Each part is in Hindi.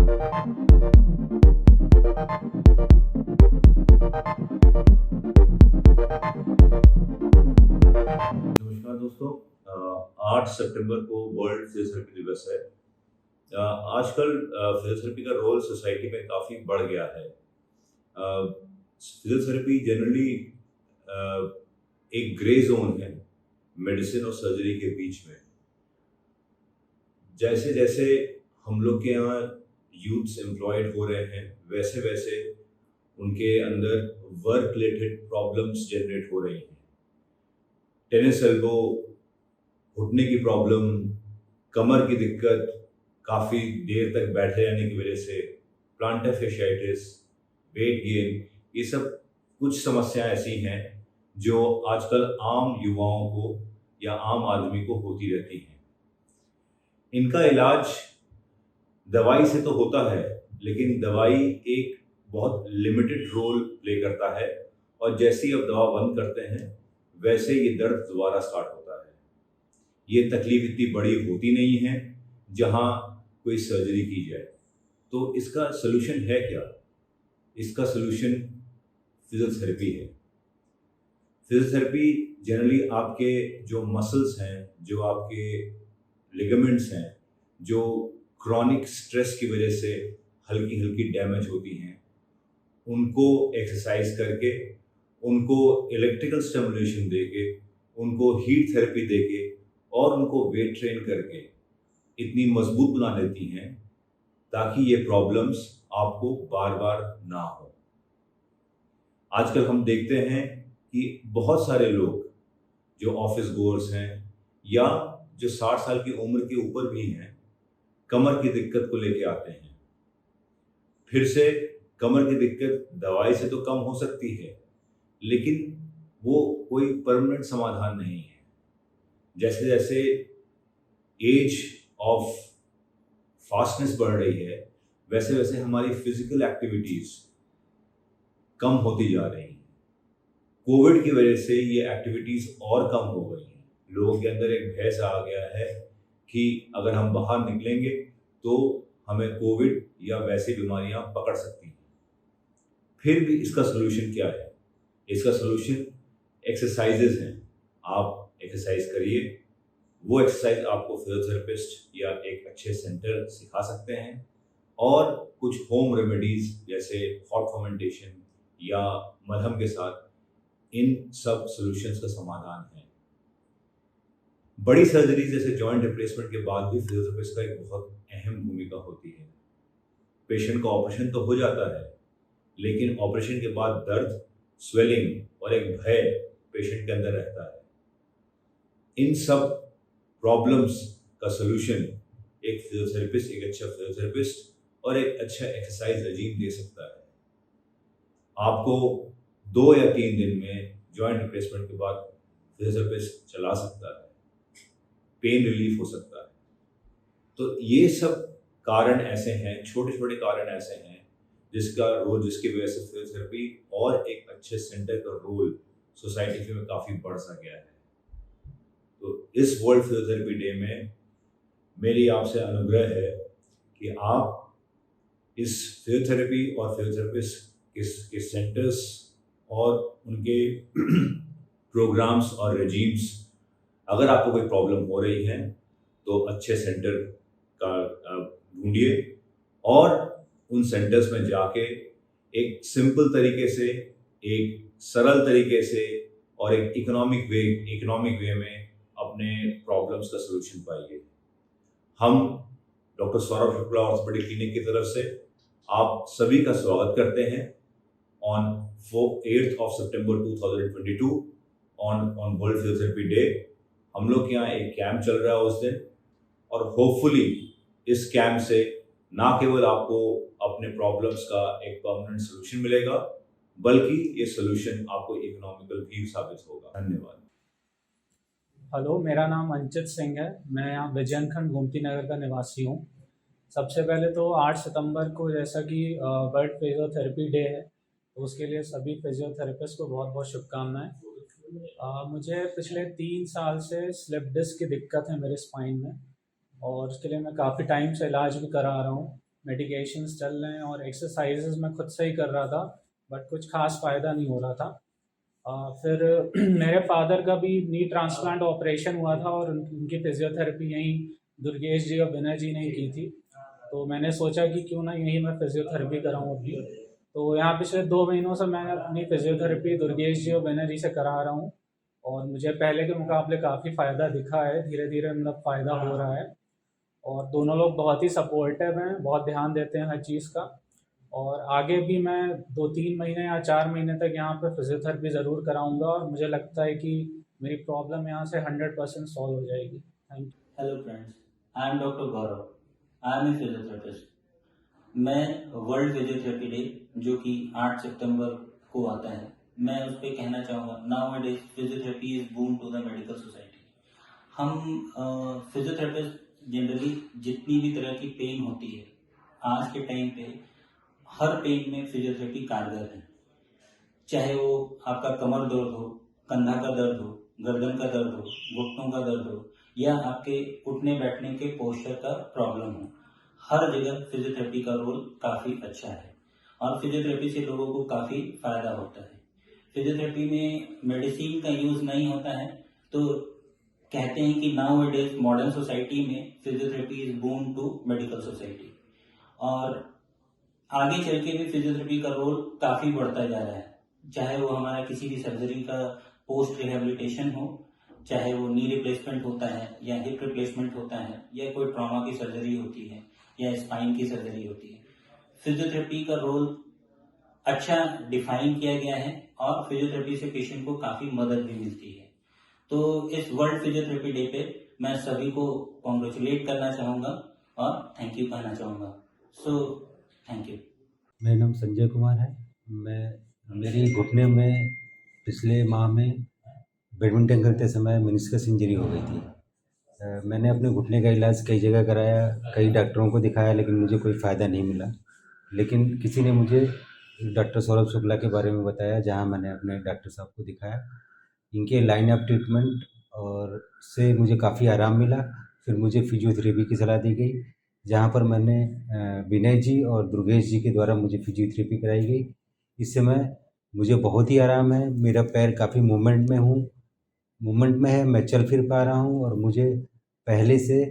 नमस्कार दोस्तों। 8 सितंबर को वर्ल्ड फिजियोथेरेपी दिवस है। आजकल फिजियोथेरेपी का रोल सोसाइटी में काफ़ी बढ़ गया है। फिजियोथेरेपी जनरली एक ग्रे जोन है मेडिसिन और सर्जरी के बीच में। जैसे जैसे हम लोग के यहाँ यूथ्स एम्प्लॉयड हो रहे हैं, वैसे वैसे उनके अंदर वर्क रिलेटेड प्रॉब्लम्स जनरेट हो रही हैं। टेनिस एल्बो, घुटने की प्रॉब्लम, कमर की दिक्कत, काफ़ी देर तक बैठे रहने की वजह से, प्लांटर fasciitis, वेट गेन, ये सब कुछ समस्याएं ऐसी हैं जो आजकल आम युवाओं को या आम आदमी को होती रहती हैं। इनका इलाज दवाई से तो होता है, लेकिन दवाई एक बहुत लिमिटेड रोल प्ले करता है और जैसे ही आप दवा बंद करते हैं वैसे ये दर्द दोबारा स्टार्ट होता है। ये तकलीफ इतनी बड़ी होती नहीं है जहाँ कोई सर्जरी की जाए। तो इसका सलूशन है क्या? इसका सलूशन फिजियोथेरेपी है। फिजियोथेरेपी जनरली आपके जो मसल्स हैं, जो आपके लिगामेंट्स हैं, जो क्रॉनिक स्ट्रेस की वजह से हल्की हल्की डैमेज होती हैं, उनको एक्सरसाइज करके, उनको इलेक्ट्रिकल स्टिमुलेशन देके, उनको हीट थेरेपी देके और उनको वेट ट्रेन करके इतनी मजबूत बना देती हैं ताकि ये प्रॉब्लम्स आपको बार बार ना हो। आजकल हम देखते हैं कि बहुत सारे लोग जो ऑफिस गोअर्स हैं या जो 60 साल की उम्र के ऊपर भी हैं, कमर की दिक्कत को लेके आते हैं। फिर से कमर की दिक्कत दवाई से तो कम हो सकती है, लेकिन वो कोई परमानेंट समाधान नहीं है। जैसे जैसे एज ऑफ फास्टनेस बढ़ रही है, वैसे वैसे हमारी फिजिकल एक्टिविटीज कम होती जा रही हैं। कोविड की वजह से ये एक्टिविटीज और कम हो गई हैं। लोगों के अंदर एक भय सा आ गया है कि अगर हम बाहर निकलेंगे तो हमें कोविड या वैसी बीमारियां पकड़ सकती हैं। फिर भी इसका सलूशन क्या है? इसका सलूशन एक्सरसाइजेज हैं। आप एक्सरसाइज करिए। वो एक्सरसाइज आपको फिजियोथेरेपिस्ट या एक अच्छे सेंटर सिखा सकते हैं और कुछ होम रेमेडीज जैसे हॉट फर्मेंटेशन या मलहम के साथ इन सब सॉल्यूशंस का समाधान है। बड़ी सर्जरी जैसे जॉइंट रिप्लेसमेंट के बाद भी फिजियोथेरेपिस्ट का एक बहुत अहम भूमिका होती है। पेशेंट का ऑपरेशन तो हो जाता है, लेकिन ऑपरेशन के बाद दर्द, स्वेलिंग और एक भय पेशेंट के अंदर रहता है। इन सब प्रॉब्लम्स का सलूशन एक फिजियोथेरेपिस्ट, एक अच्छा फिजियोथेरेपिस्ट और एक अच्छा एक्सरसाइज रेजीम दे सकता है। आपको 2 या 3 दिन में जॉइंट रिप्लेसमेंट के बाद फिजियोथेरेपिस्ट चला सकता है, पेन रिलीफ हो सकता है। तो ये सब कारण ऐसे हैं, छोटे छोटे कारण ऐसे हैं जिसकी वजह से फिजियोथेरेपी और एक अच्छे सेंटर का रोल सोसाइटी में काफ़ी बढ़ सा गया है। तो इस वर्ल्ड फिजियोथेरेपी डे में मेरी आपसे अनुग्रह है कि आप इस फिजियोथेरेपी और फिजियोथेरेपिस्ट के सेंटर्स और उनके प्रोग्राम्स और रेजीम्स, अगर आपको कोई प्रॉब्लम हो रही है तो अच्छे सेंटर का ढूंढिए और उन सेंटर्स में जाके एक सिंपल तरीके से, एक सरल तरीके से और एक इकोनॉमिक वे में अपने प्रॉब्लम्स का सलूशन पाइए। हम doctor Saurabh Shukla orthopaedic clinic की तरफ से आप सभी का स्वागत करते हैं on 8th of September 2022 on world Physiotherapy day. हम लोग के यहाँ एक कैंप चल रहा है उस दिन, और होपफुली इस कैंप से ना केवल आपको अपने प्रॉब्लम्स का एक परमानेंट सोल्यूशन मिलेगा, बल्कि ये सोल्यूशन आपको इकोनॉमिकल भी साबित होगा। धन्यवाद। हेलो, मेरा नाम अंचित सिंह है। मैं यहाँ विजयन खंड गोमती नगर का निवासी हूँ। सबसे पहले तो 8 सितंबर को जैसा कि वर्ल्ड फिजियोथेरेपी डे है, तो उसके लिए सभी फिजियोथेरेपिस्ट को बहुत बहुत शुभकामनाएं। मुझे पिछले 3 साल से स्लिप डिस्क की दिक्कत है मेरे स्पाइन में, और उसके लिए मैं काफ़ी टाइम से इलाज भी करा रहा हूँ। मेडिकेशंस चल रहे हैं और एक्सरसाइजेस मैं खुद से ही कर रहा था, बट कुछ खास फ़ायदा नहीं हो रहा था। फिर मेरे फादर का भी नी ट्रांसप्लांट ऑपरेशन हुआ था और उनकी फिजियोथेरेपी यहीं दुर्गेश जी और विनय जी ने की थी। तो मैंने सोचा कि क्यों ना यहीं मैं फिजियोथेरेपी कराऊँ अपनी। तो यहाँ पिछले 2 महीनों से मैं अपनी फिजियोथेरेपी दुर्गेश जी और विनय जी से करा रहा हूँ और मुझे पहले के मुकाबले काफ़ी फ़ायदा दिखा है। धीरे धीरे मतलब फ़ायदा हो रहा है और दोनों लोग बहुत ही सपोर्टिव हैं, बहुत ध्यान देते हैं हर चीज़ का। और आगे भी मैं 2-3 महीने या 4 महीने तक यहाँ पे फिजियोथेरेपी ज़रूर कराऊंगा और मुझे लगता है कि मेरी प्रॉब्लम यहाँ से 100% सॉल्व हो जाएगी। Thank you. Hello friends, I am doctor Gaurav. I am a physiotherapist. मैं वर्ल्ड फिजियोथेरेपी डे जो कि 8 सितंबर को आता है, मैं उस पर कहना चाहूँगा, nowadays physiotherapy is boom to the medical society. हम फिजियोथेरेपिस्ट जनरली जितनी भी तरह की पेन होती है आज के टाइम पे, हर पेन में फिजियोथेरेपी कारगर है। चाहे वो आपका कमर दर्द हो, कंधा का दर्द हो, गर्दन का दर्द हो, घुटनों का दर्द हो, या आपके उठने बैठने के पोस्चर का प्रॉब्लम हो, हर जगह फिजियोथेरेपी का रोल काफ़ी अच्छा है और फिजियोथेरेपी से लोगों को काफ़ी फायदा होता है। फिजियोथेरेपी में मेडिसिन का यूज़ नहीं होता है, तो कहते हैं कि नाउ डेज मॉडर्न सोसाइटी में physiotherapy is boom to medical society. और आगे चल के भी फिजियोथेरेपी का रोल काफ़ी बढ़ता जा रहा है, चाहे वो हमारा किसी भी सर्जरी का पोस्ट रिहेबिलिटेशन हो, चाहे वो नी रिप्लेसमेंट होता है या हिप रिप्लेसमेंट होता है या कोई ट्रॉमा की सर्जरी होती है या स्पाइन की सर्जरी होती है। फिजियोथेरेपी का रोल अच्छा डिफाइन किया गया है और फिजियोथेरेपी से पेशेंट को काफ़ी मदद भी मिलती है। तो इस वर्ल्ड फिजियोथेरेपी डे पे मैं सभी को कॉन्ग्रेचुलेट करना चाहूँगा और थैंक यू कहना चाहूँगा। So thank you. मेरा नाम संजय कुमार है। मेरी घुटने में पिछले माह में बैडमिंटन खेलते समय मेनिस्कस इंजरी हो गई थी। मैंने अपने घुटने का इलाज कई जगह कराया, कई डॉक्टरों को दिखाया, लेकिन मुझे कोई फ़ायदा नहीं मिला। लेकिन किसी ने मुझे डॉक्टर सौरभ शुक्ला के बारे में बताया, जहां मैंने अपने डॉक्टर साहब को दिखाया। इनके लाइन ऑफ ट्रीटमेंट और से मुझे काफ़ी आराम मिला। फिर मुझे फिजियोथेरेपी की सलाह दी गई, जहाँ पर मैंने विनय जी और दुर्गेश जी के द्वारा मुझे फिजियोथेरेपी कराई गई। इस समय मुझे बहुत ही आराम है। मेरा पैर काफ़ी मूवमेंट में है। मैं चल फिर पा रहा हूँ और मुझे पहले से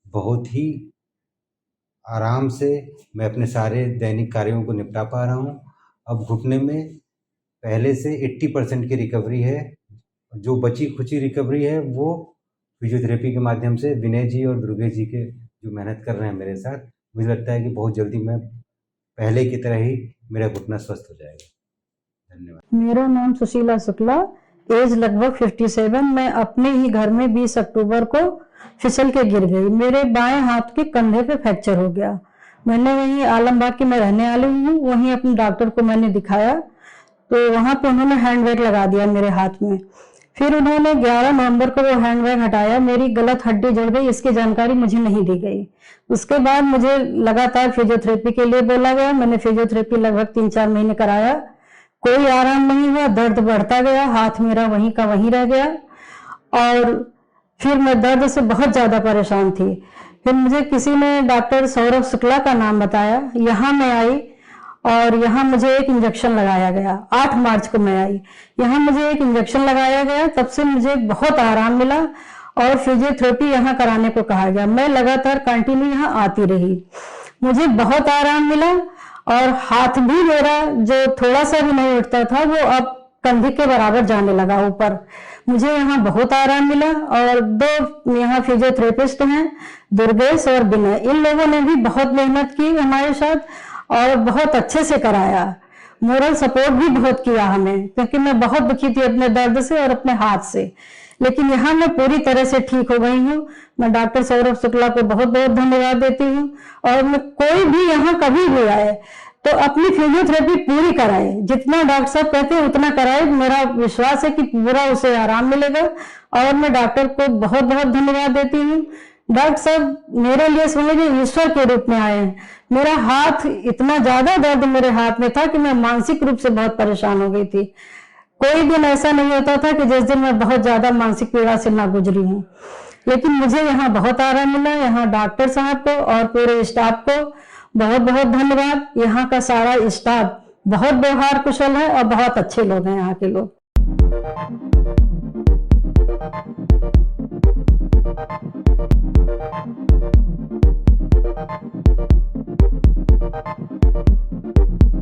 बहुत ही आराम से मैं अपने सारे दैनिक कार्यों को निपटा पा रहा हूँ। अब घुटने में पहले से 80% की रिकवरी है। जो बची खुची रिकवरी है वो फिजियोथेरेपी के माध्यम से विनय जी और दुर्गेश जी के जो मेहनत कर रहे हैं मेरे साथ, मुझे लगता है कि बहुत जल्दी मैं पहले की तरह ही मेरा घुटना स्वस्थ हो जाएगा। धन्यवाद। मेरा नाम सुशीला शुक्ला, एज लगभग 57। मैं अपने ही घर में 20 अक्टूबर को फिसल के गिर गई। मेरे बाएं हाथ के कंधे पे फ्रैक्चर हो गया। मैंने वहीं आलमबाग की मैं रहने वाली हूँ, वहीं अपने डॉक्टर को मैंने दिखाया, तो वहां पे उन्होंने हैंड बैग लगा दिया मेरे हाथ में। फिर उन्होंने 11 नवंबर को वो हैंड बैग हटाया। मेरी गलत हड्डी जड़ गई, इसकी जानकारी मुझे नहीं दी गई। उसके बाद मुझे लगातार फिजियोथेरेपी के लिए बोला गया। मैंने फिजियोथेरेपी लगभग 3-4 महीने कराया, कोई आराम नहीं हुआ। दर्द बढ़ता गया, हाथ मेरा वहीं का वहीं रह गया और फिर मैं दर्द से बहुत ज्यादा परेशान थी। फिर मुझे किसी ने डॉक्टर सौरभ शुक्ला का नाम बताया। यहाँ मैं आई और यहाँ मुझे एक इंजेक्शन लगाया गया। 8 मार्च को मैं आई, यहाँ मुझे एक इंजेक्शन लगाया गया। तब से मुझे बहुत आराम मिला और फिजियोथेरेपी यहाँ कराने को कहा गया। मैं लगातार कंटिन्यू यहाँ आती रही, मुझे बहुत आराम मिला और हाथ भी मेरा जो थोड़ा सा भी नहीं उठता था वो अब कंधे के बराबर जाने लगा ऊपर। मुझे यहाँ बहुत आराम मिला और 2 यहाँ फिजियोथेरेपिस्ट हैं, दुर्गेश और विनय। इन लोगों ने भी बहुत मेहनत की हमारे साथ और बहुत अच्छे से कराया। मोरल सपोर्ट भी बहुत किया हमें, क्योंकि मैं बहुत दुखी थी अपने दर्द से और अपने हाथ से। लेकिन यहाँ मैं पूरी तरह से ठीक हो गई हूँ। मैं डॉक्टर सौरभ शुक्ला को बहुत बहुत धन्यवाद देती हूँ। और मैं कोई भी यहाँ कभी भी आए तो अपनी फिजियोथेरेपी पूरी कराए, जितना डॉक्टर साहब कहते हैं उतना कराए। मेरा विश्वास है कि पूरा उसे आराम मिलेगा और मैं डॉक्टर को बहुत बहुत धन्यवाद देती हूँ। डॉक्टर साहब मेरे लिए समझिए ईश्वर के रूप में आए हैं। मेरा हाथ इतना ज्यादा दर्द मेरे हाथ में था कि मैं मानसिक रूप से बहुत परेशान हो गई थी। कोई दिन ऐसा नहीं होता था कि जिस दिन मैं बहुत ज्यादा मानसिक पीड़ा से ना गुजरी हूँ। लेकिन मुझे यहाँ बहुत आराम मिला। यहाँ डॉक्टर साहब को और पूरे स्टाफ को बहुत बहुत धन्यवाद। यहाँ का सारा स्टाफ बहुत व्यवहार कुशल है और बहुत अच्छे लोग हैं यहाँ के लोग।